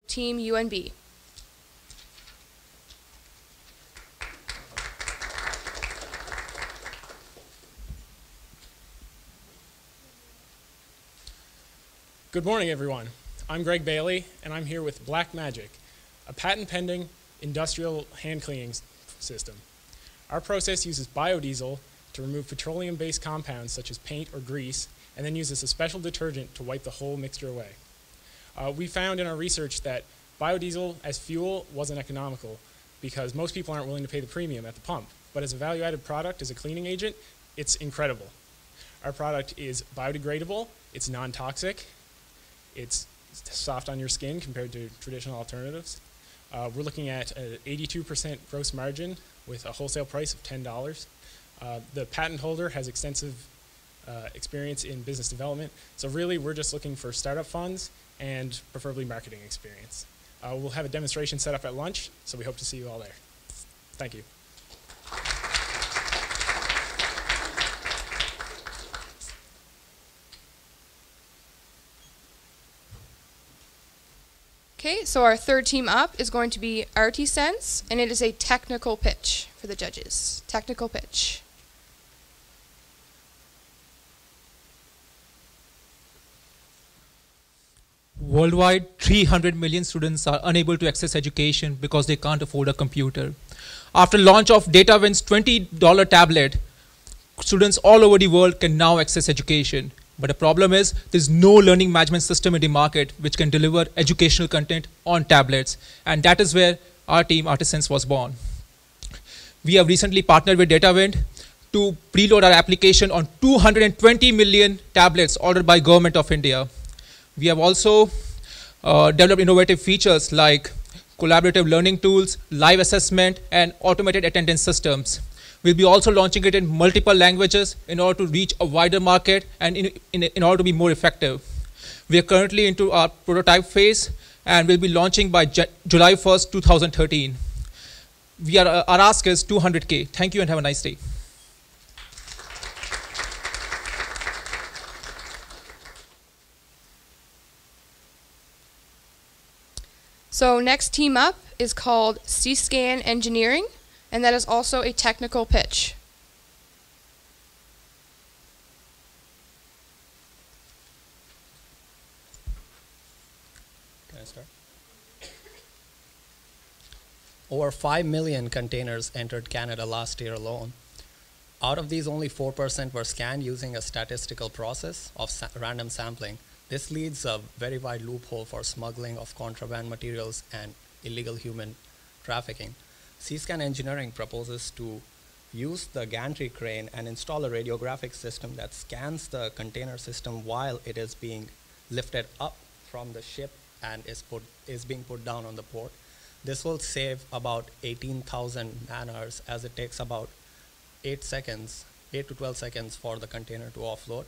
Team UNB. Good morning, everyone. I'm Greg Bailey, and I'm here with Black Magic, a patent-pending industrial hand cleaning system. Our process uses biodiesel to remove petroleum-based compounds such as paint or grease, and then uses a special detergent to wipe the whole mixture away. We found in our research that biodiesel as fuel wasn't economical because most people aren't willing to pay the premium at the pump. But as a value-added product, as a cleaning agent, it's incredible. Our product is biodegradable, it's non-toxic, it's soft on your skin compared to traditional alternatives. We're looking at an 82% gross margin with a wholesale price of $10. The patent holder has extensive experience in business development, so really we're just looking for startup funds and preferably marketing experience. We'll have a demonstration set up at lunch, so we hope to see you all there. Thank you. Okay, so our third team up is going to be RTsense, and it is a technical pitch for the judges. Technical pitch. Worldwide, 300 million students are unable to access education because they can't afford a computer. After launch of DataVin's $20 tablet, students all over the world can now access education. But the problem is there's no learning management system in the market which can deliver educational content on tablets. And that is where our team, RTsense, was born. We have recently partnered with DataVin to preload our application on 220 million tablets ordered by Government of India. We have also developed innovative features like collaborative learning tools, live assessment, and automated attendance systems. We'll be also launching it in multiple languages in order to reach a wider market and in order to be more effective. We are currently into our prototype phase and we'll be launching by July 1st, 2013. Our ask is 200K. Thank you and have a nice day. So next team up is called C-Scan Engineering, and that is also a technical pitch. Can I start? Over 5 million containers entered Canada last year alone. Out of these, only 4% were scanned using a statistical process of random sampling. This leads a very wide loophole for smuggling of contraband materials and illegal human trafficking. C-Scan Engineering proposes to use the gantry crane and install a radiographic system that scans the container system while it is being lifted up from the ship and is being put down on the port. This will save about 18,000 man-hours, as it takes about 8 to 12 seconds for the container to offload.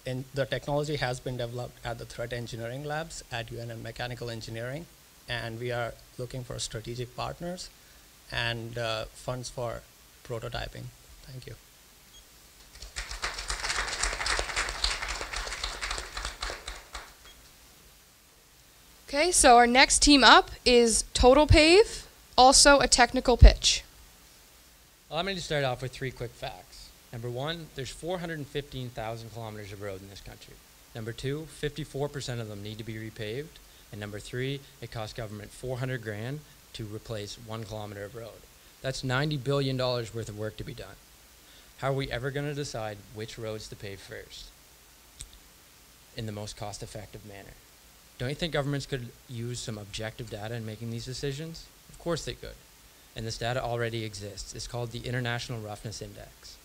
And the technology has been developed at the Threat Engineering Labs at UNM Mechanical Engineering, and we are looking for strategic partners and funds for prototyping. Thank you. Okay, so our next team up is Total Pave, also a technical pitch. Well, I'm going to start off with 3 quick facts. Number 1, there's 415,000 kilometers of road in this country. Number 2, 54% of them need to be repaved. And number 3, it costs government $400 grand to replace 1 kilometer of road. That's $90 billion worth of work to be done. How are we ever going to decide which roads to pave first in the most cost-effective manner? Don't you think governments could use some objective data in making these decisions? Of course they could. And this data already exists. It's called the International Roughness Index.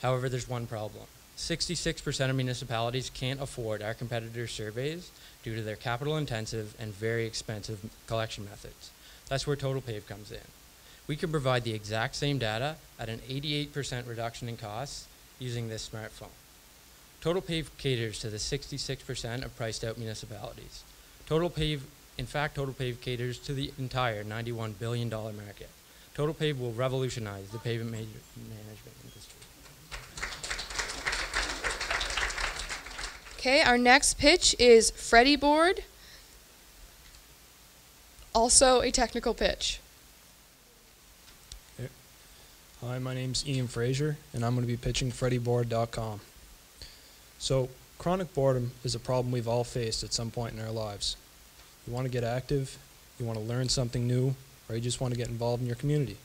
However, there's one problem. 66% of municipalities can't afford our competitors' surveys due to their capital-intensive and very expensive collection methods. That's where Total Pave comes in. We can provide the exact same data at an 88% reduction in costs using this smartphone. Total Pave caters to the 66% of priced-out municipalities. In fact, Total Pave caters to the entire $91 billion market. Total Pave will revolutionize the pavement management industry. Okay, our next pitch is Freddyboard, also a technical pitch. Hi, my name's Ian Fraser, and I'm going to be pitching Freddyboard.com. So, chronic boredom is a problem we've all faced at some point in our lives. You want to get active, you want to learn something new, or you just want to get involved in your community,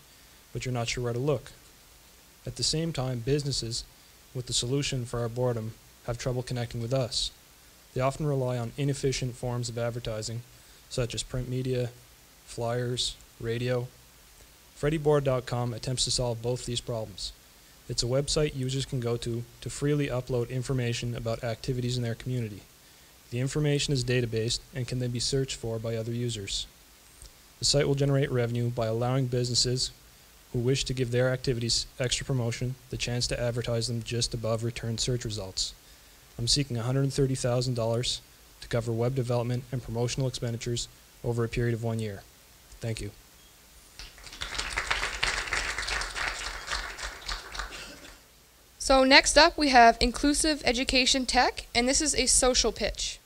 but you're not sure where to look. At the same time, businesses, with the solution for our boredom, have trouble connecting with us. They often rely on inefficient forms of advertising, such as print media, flyers, radio. Freddyboard.com attempts to solve both these problems. It's a website users can go to freely upload information about activities in their community. The information is databased and can then be searched for by other users. The site will generate revenue by allowing businesses who wish to give their activities extra promotion the chance to advertise them just above returned search results. I'm seeking $130,000 to cover web development and promotional expenditures over a period of 1 year. Thank you. So next up we have Inclusive Education Tech, and this is a social pitch.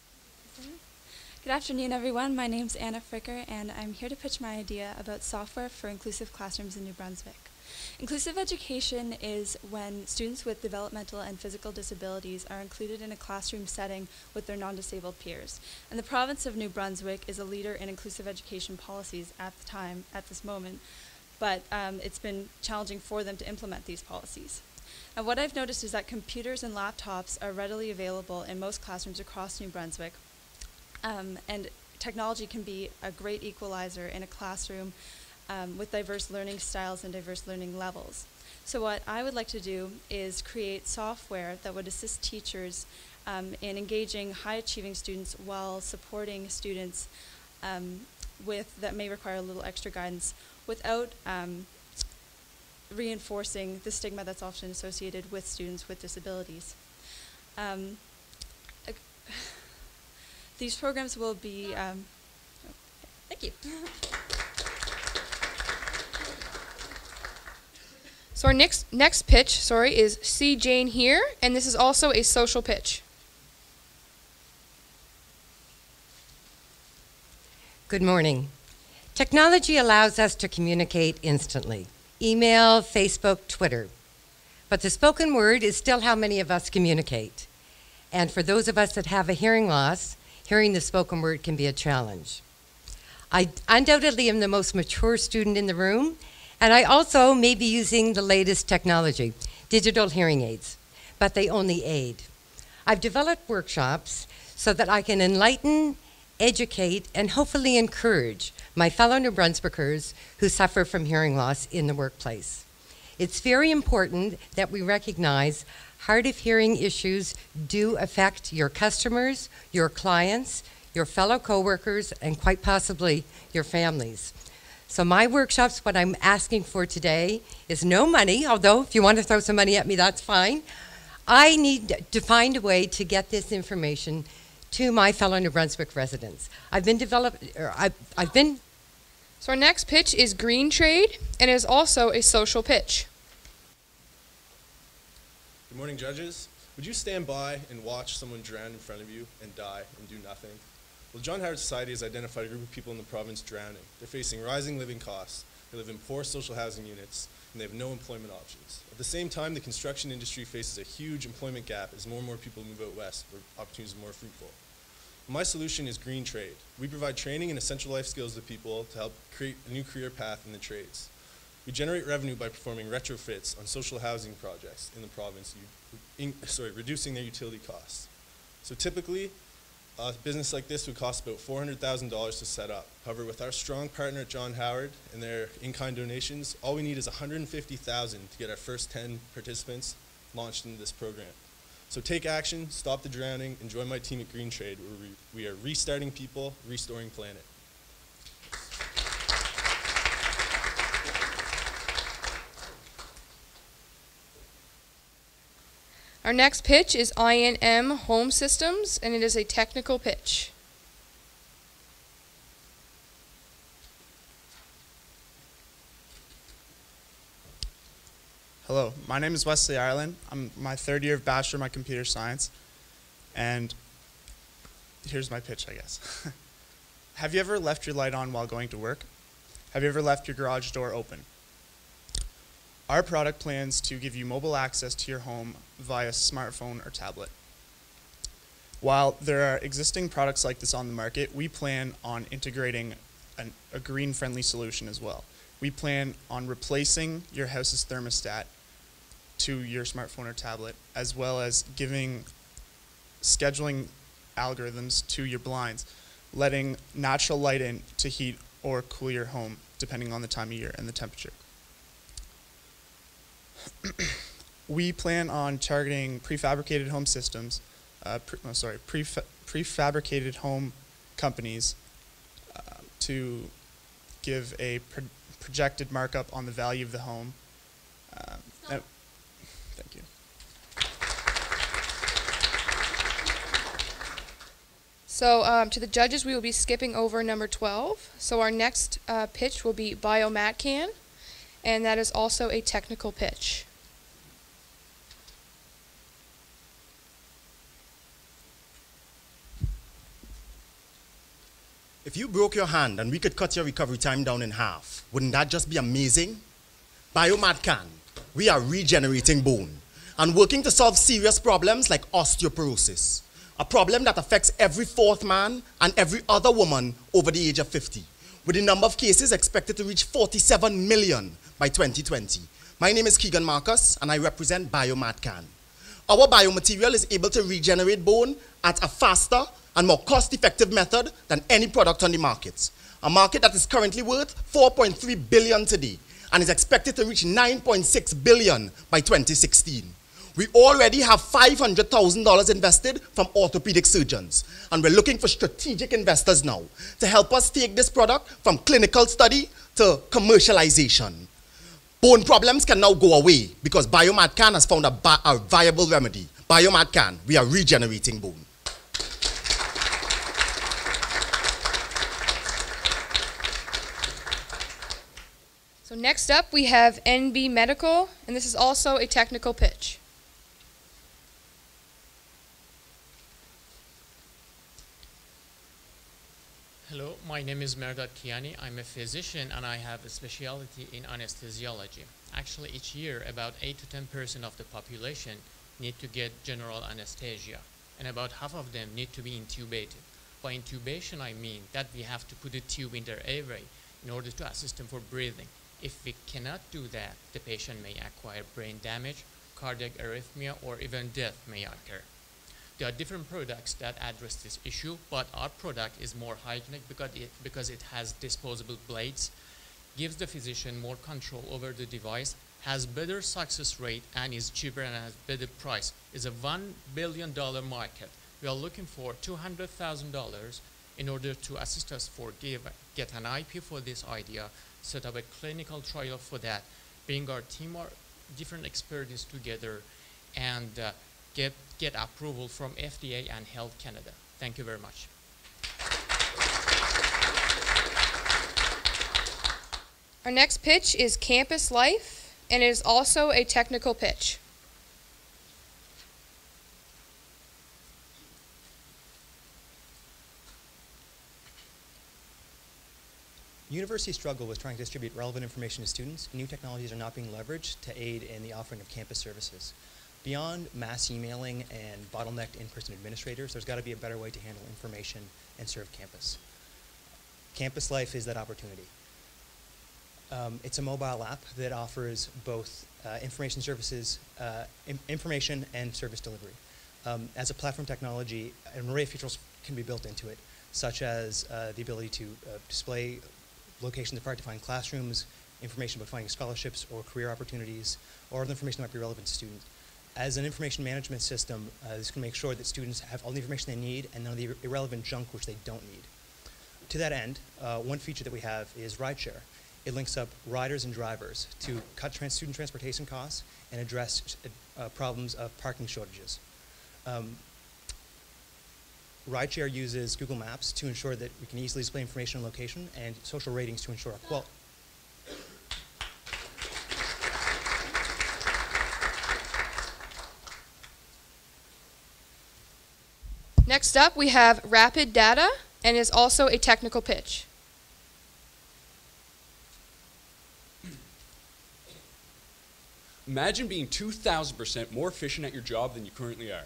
Good afternoon, everyone. My name's Anna Fricker, and I'm here to pitch my idea about software for inclusive classrooms in New Brunswick. Inclusive education is when students with developmental and physical disabilities are included in a classroom setting with their non-disabled peers. And the province of New Brunswick is a leader in inclusive education policies at this moment, but it's been challenging for them to implement these policies. And what I've noticed is that computers and laptops are readily available in most classrooms across New Brunswick. And technology can be a great equalizer in a classroom with diverse learning styles and diverse learning levels. So what I would like to do is create software that would assist teachers in engaging high-achieving students while supporting students that may require a little extra guidance without reinforcing the stigma that's often associated with students with disabilities. These programs will be, thank you. So our next pitch, is See Jane Here, and this is also a social pitch. Good morning. Technology allows us to communicate instantly. Email, Facebook, Twitter. But the spoken word is still how many of us communicate. And for those of us that have a hearing loss, hearing the spoken word can be a challenge. I undoubtedly am the most mature student in the room, and I also may be using the latest technology, digital hearing aids, but they only aid. I've developed workshops so that I can enlighten, educate, and hopefully encourage my fellow New Brunswickers who suffer from hearing loss in the workplace. It's very important that we recognize hard of hearing issues do affect your customers, your clients, your fellow coworkers, and quite possibly your families. So my workshops, what I'm asking for today is no money, although if you want to throw some money at me, that's fine. I need to find a way to get this information to my fellow New Brunswick residents. So our next pitch is Green Trade, and it is also a social pitch. Good morning, judges. Would you stand by and watch someone drown in front of you and die and do nothing? Well, John Howard Society has identified a group of people in the province drowning. They're facing rising living costs, they live in poor social housing units, and they have no employment options. At the same time, the construction industry faces a huge employment gap as more and more people move out west where opportunities are more fruitful. My solution is Green Trade. We provide training and essential life skills to people to help create a new career path in the trades. We generate revenue by performing retrofits on social housing projects in the province, reducing their utility costs. So typically, a business like this would cost about $400,000 to set up. However, with our strong partner at John Howard and their in-kind donations, all we need is $150,000 to get our first 10 participants launched into this program. So take action, stop the drowning, and join my team at Green Trade, where we are restarting people, restoring planet. Our next pitch is I&M Home Systems, and it is a technical pitch. Hello, my name is Wesley Ireland. I'm my third year of Bachelor of my Computer Science, and here's my pitch, I guess. Have you ever left your light on while going to work? Have you ever left your garage door open? Our product plans to give you mobile access to your home via smartphone or tablet. While there are existing products like this on the market, we plan on integrating a green-friendly solution as well. We plan on replacing your house's thermostat to your smartphone or tablet, as well as giving scheduling algorithms to your blinds, letting natural light in to heat or cool your home, depending on the time of year and the temperature. We plan on targeting prefabricated home systems, prefabricated home companies to give a projected markup on the value of the home. Thank you. So to the judges, we will be skipping over number 12. So our next pitch will be Biomat Can, and that is also a technical pitch. If you broke your hand and we could cut your recovery time down in half, wouldn't that just be amazing? Biomat Can, we are regenerating bone and working to solve serious problems like osteoporosis, a problem that affects every fourth man and every other woman over the age of 50, with the number of cases expected to reach 47 million by 2020. My name is Keegan Marcus and I represent Biomat Can. Our biomaterial is able to regenerate bone at a faster and more cost-effective method than any product on the market. A market that is currently worth $4.3 billion today and is expected to reach $9.6 billion by 2016. We already have $500,000 invested from orthopedic surgeons, and we're looking for strategic investors now to help us take this product from clinical study to commercialization. Bone problems can now go away because Biomat Can has found a viable remedy. Biomat Can, we are regenerating bone. So next up we have Enva Medical, and this is also a technical pitch. Hello, my name is Merdad Kiani. I'm a physician and I have a specialty in anesthesiology. Actually, each year about 8 to 10% of the population need to get general anesthesia, and about half of them need to be intubated. By intubation, I mean that we have to put a tube in their airway in order to assist them for breathing. If we cannot do that, the patient may acquire brain damage, cardiac arrhythmia, or even death may occur. There are different products that address this issue, but our product is more hygienic because it has disposable blades, gives the physician more control over the device, has better success rate, and is cheaper and has better price. It's a $1 billion market. We are looking for $200,000 in order to assist us for get an IP for this idea, set up a clinical trial for that, bring our team or different expertise together, and get approval from FDA and Health Canada. Thank you very much. Our next pitch is Campus Life, and it is also a technical pitch. Universities struggle with trying to distribute relevant information to students, and new technologies are not being leveraged to aid in the offering of campus services. Beyond mass emailing and bottlenecked in-person administrators, there's got to be a better way to handle information and serve campus. Campus Life is that opportunity. It's a mobile app that offers both information services, information and service delivery. As a platform technology, an array of features can be built into it, such as the ability to display locations of hard-to-find classrooms, information about finding scholarships or career opportunities, or other information that might be relevant to students. As an information management system, this can make sure that students have all the information they need and none of the irrelevant junk which they don't need. To that end, one feature that we have is rideshare. It links up riders and drivers to cut student transportation costs and address problems of parking shortages. Rideshare uses Google Maps to ensure that we can easily display information on location and social ratings to ensure quality. Next up, we have Rapid Data, and is also a technical pitch. Imagine being 2,000% more efficient at your job than you currently are.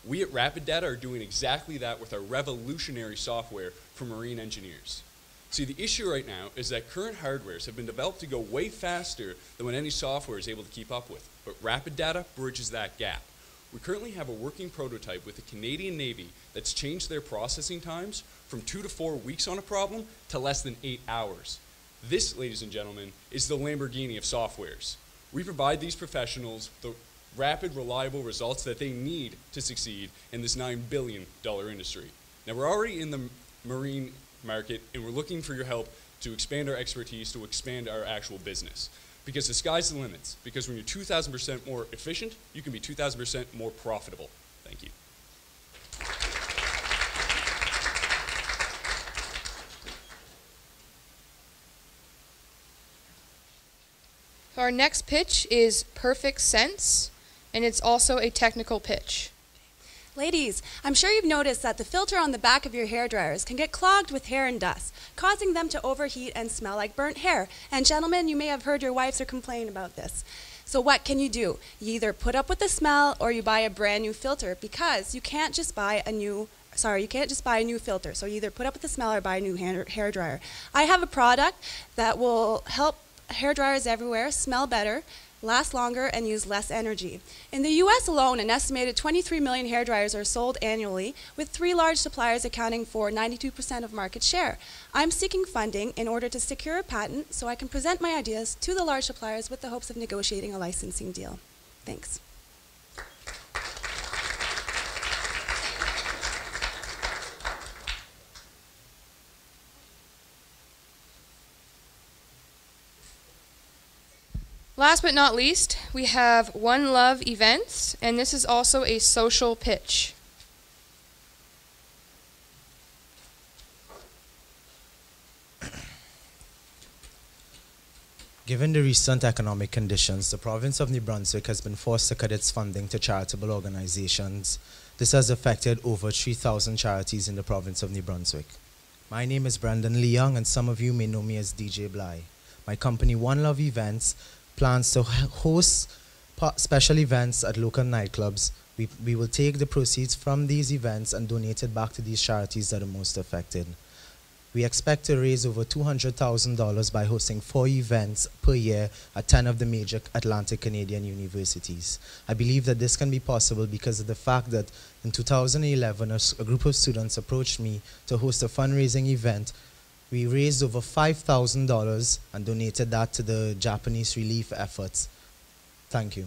We at Rapid Data are doing exactly that with our revolutionary software for marine engineers. See, the issue right now is that current hardwares have been developed to go way faster than what any software is able to keep up with, but Rapid Data bridges that gap. We currently have a working prototype with the Canadian Navy that's changed their processing times from 2 to 4 weeks on a problem to less than 8 hours. This, ladies and gentlemen, is the Lamborghini of softwares. We provide these professionals the rapid, reliable results that they need to succeed in this $9 billion industry. Now, we're already in the marine market, and we're looking for your help to expand our expertise, to expand our actual business. Because the sky's the limits. Because when you're 2,000% more efficient, you can be 2,000% more profitable. Thank you. Our next pitch is PerfectSense, and it's also a technical pitch. Ladies, I'm sure you've noticed that the filter on the back of your hair dryers can get clogged with hair and dust, causing them to overheat and smell like burnt hair. And gentlemen, you may have heard your wives are complaining about this. So what can you do? You either put up with the smell or you buy a brand new filter, because you can't just buy a new filter. So you either put up with the smell or buy a new hair dryer. I have a product that will help hair dryers everywhere smell better, last longer, and use less energy. In the US alone, an estimated 23 million hair dryers are sold annually, with 3 large suppliers accounting for 92% of market share. I'm seeking funding in order to secure a patent so I can present my ideas to the large suppliers with the hopes of negotiating a licensing deal. Thanks. Last but not least, we have OneLoveEvents, and this is also a social pitch. Given the recent economic conditions, the province of New Brunswick has been forced to cut its funding to charitable organizations. This has affected over 3,000 charities in the province of New Brunswick. My name is Brandon Leung, and some of you may know me as DJ Bly. My company, OneLoveEvents, plans to host special events at local nightclubs. We will take the proceeds from these events and donate it back to these charities that are most affected. We expect to raise over $200,000 by hosting 4 events per year at 10 of the major Atlantic Canadian universities. I believe that this can be possible because of the fact that in 2011, a group of students approached me to host a fundraising event. We raised over $5,000 and donated that to the Japanese relief efforts. Thank you.